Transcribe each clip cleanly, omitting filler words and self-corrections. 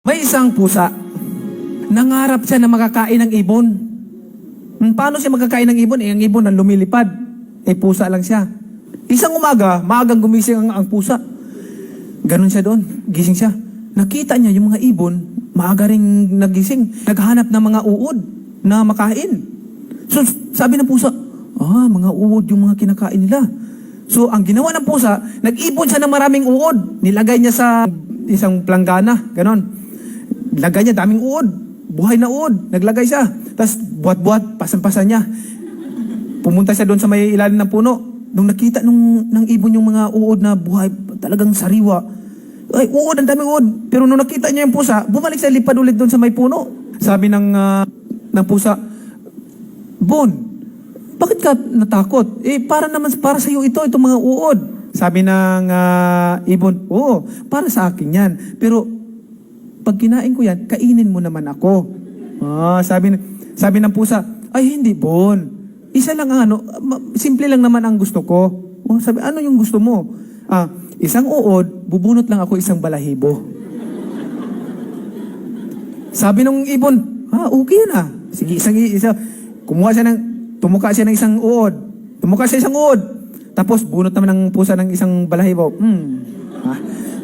May isang pusa, nangarap siya na makakain ng ibon. Paano siya makakain ng ibon? Ang ibon na lumilipad. Pusa lang siya. Isang umaga, maagang gumising ang pusa. Ganon siya doon, gising siya. Nakita niya yung mga ibon, maaga ring nagising. Naghahanap ng mga uod na makain. So, sabi ng pusa, mga uod yung mga kinakain nila. So, ang ginawa ng pusa, nag-ibon siya ng maraming uod. Nilagay niya sa isang planggana, ganon. Lagay niya daming uod, buhay na uod. Naglagay siya. Tapos buhat-buhat, pasan-pasan niya. Pumunta siya doon sa may ilalim ng puno. Nung nakita ng ibon yung mga uod na buhay, talagang sariwa. Ay, uod, ang daming uod. Pero nung nakita niya yung pusa, bumalik siya, lipad ulit doon sa may puno. Sabi ng pusa, Bon, bakit ka natakot? Para sa iyo itong mga uod. Sabi ng ibon, oo, para sa akin yan. Pero pag kinain ko yan, kainin mo naman ako. Sabi ng pusa, ay hindi, Bon. Isa lang simple lang naman ang gusto ko. Sabi, ano yung gusto mo? Isang uod, bubunot lang ako isang balahibo. Sabi ng ibon, okay na. Sige, isa. Tumuka siya ng isang uod. Tapos, bunot naman ng pusa ng isang balahibo.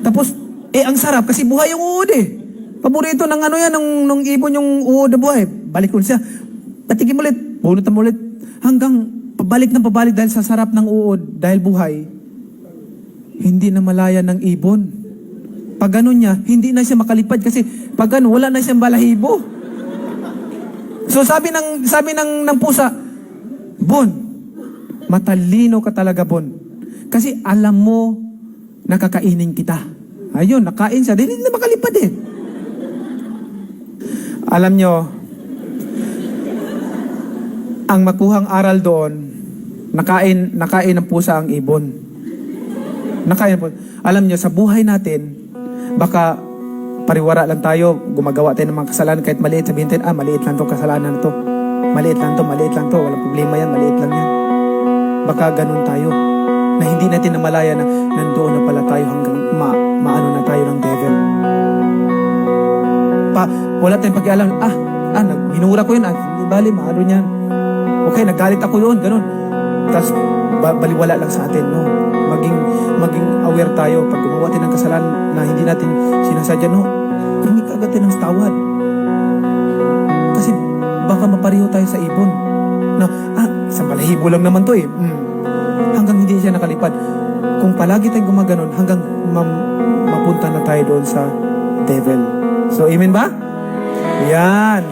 Tapos, ang sarap kasi buhay yung uod eh. Paborito ng nung ibon yung uod na buhay. Balik ko siya. Patikim ulit. Bunot na ulit. Hanggang pabalik dahil sa sarap ng uod, dahil buhay. Hindi na malaya ng ibon. Pag gano'n niya, hindi na siya makalipad kasi pag gano'n, wala na siyang balahibo. So sabi ng pusa, Bon, matalino ka talaga, Bon. Kasi alam mo, nakakainin kita. Ayun, nakain siya. Hindi na makalipad eh. Alam nyo, ang makuhang aral doon, nakain ng pusa ang ibon. Alam nyo, sa buhay natin, baka pariwara lang tayo, gumagawa tayo ng mga kasalanan, kahit maliit, sabihin tayo, maliit lang to kasalanan to. Maliit lang to, walang problema yan, maliit lang yan. Baka ganun tayo, na hindi natin namalaya na nandoon na pala tayo hanggang maano na tayo ng devil. Wala tayong pag-ialam, minura ko yun, hindi bali, maano niyan. Okay, nagalit ako yun, ganun. Tapos, baliwala lang sa atin, no? Maging aware tayo pag gumawa tayo ng kasalanan na hindi natin sinasadya, no? Hindi ka agad tayo ng tawad. Kasi, baka mapareho tayo sa ibon. Na, isang balahibo lang naman to eh. Hanggang hindi siya nakalipad. Kung palagi tayong gumaganon, hanggang mapunta na tayo doon sa devil. So, amen ba? Yan.